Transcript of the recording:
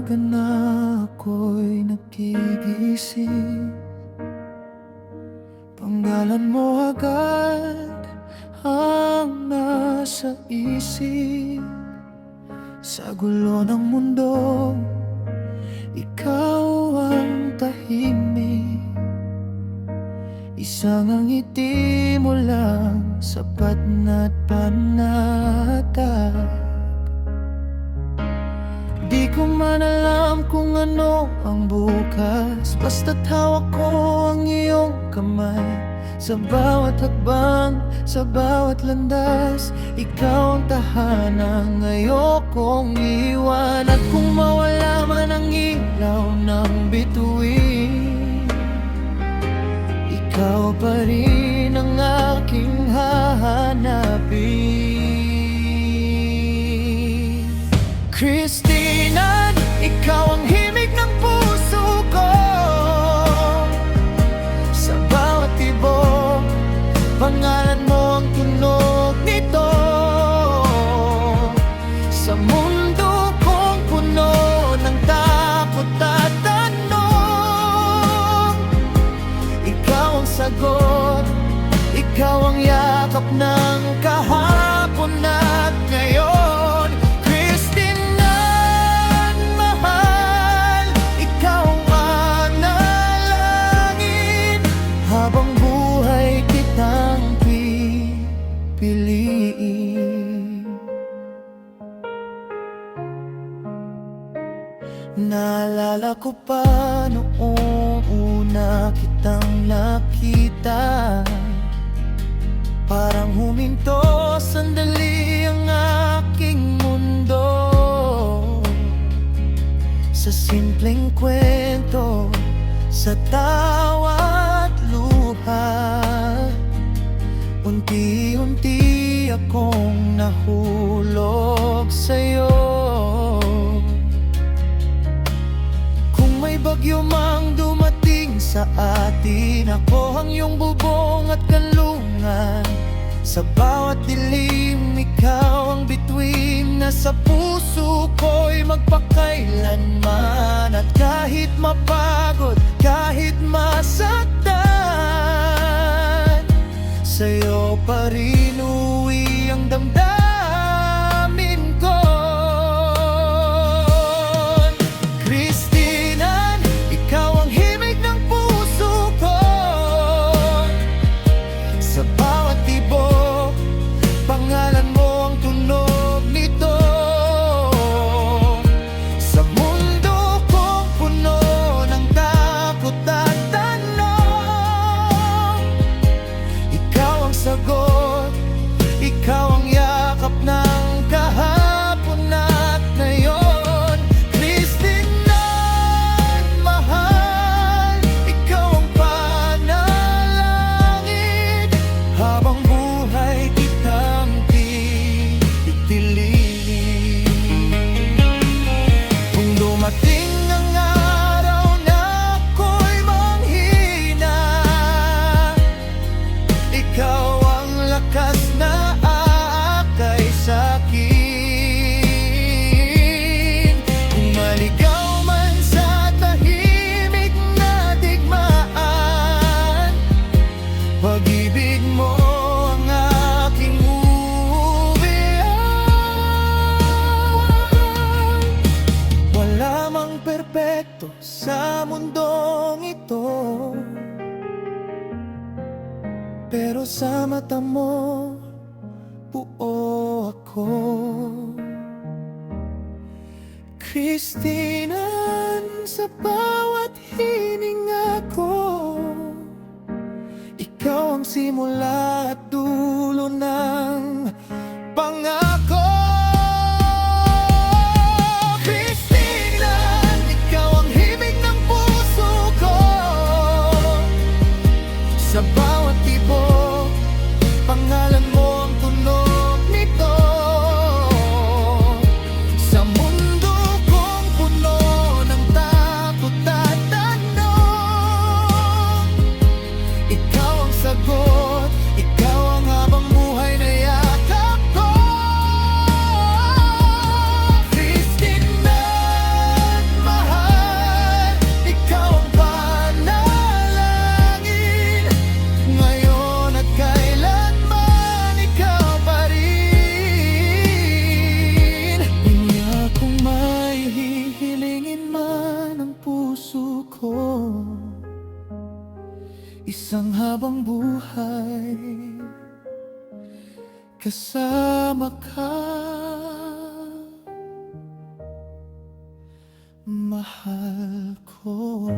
umaga na ako'y nagigising, panggalan mo agad ang nasa isip. Sa gulo ng mundo, ikaw ang tahimik. Isang ang ngiti mo lang, sapat na't panatag. Di ko man alam kung ano ang bukas, basta't hawak ko ang iyong kamay. Sa bawat hakbang, sa bawat landas, ikaw ang tahanang ayokong iwan. At kung mawala man ang ilaw ng bituin, ikaw pa rin ang aking hahanapin. Christina, ikaw ang himig ng puso ko. Sa bawat tibok, pangalan mo ang tunog nito. Sa mundo kong puno ng takot at tanong, ikaw ang sagot, ikaw ang yakap ng kahapon at ngayon. Christina, mahal, ikaw ang manalangin, habang buhay kitang pipiliin. Naalala ko pa noong una kitang nakita, parang huminto sandali ang aking mundo. Sa simpleng kwento, sa tawa at luha, unti-unti akong nahulog sa'yo. Kung may bagyo mang dumating sa atin, ako ang iyong bubong at kanlungan. Sa bawat dilim, ikaw ang bituin na sa puso ko'y magpakailanman. At kahit mapagod, kahit masaktan, sa'yo pa rin uwi ang damdamin ko. Christina, ikaw ang himig ng puso ko. Sa bawat tibok, pangalan mo ang tunog nito. Sa mundo kong puno ng takot at tanong, ikaw ang sagot, ikaw ang yakap ng kahapon at ngayon. Christina, mahal, ikaw ang panalangin, habang buhay kitang pipiliin. Kung dumating ang araw na ako'y manghina, ikaw ang lakas na aakay sa'kin. Kung maligaw man sa tahimik na digmaan, pag-ibig mo ang aking uuwian. Wala mang perpekto sa mundong ito, pero sa mata mo, buo ako. Christina, sa bawat hininga ko, ikaw ang simula at dulo ng pangako. Christina, ikaw ang himig ng puso ko. Sa bawat tibok, pangalan mo ang tunog nito. Sa mundo kong puno ng takot at tanong, ikaw ang sagot, ikaw ang habang buhay na yan. Isang habang buhay kasama ka, mahal ko.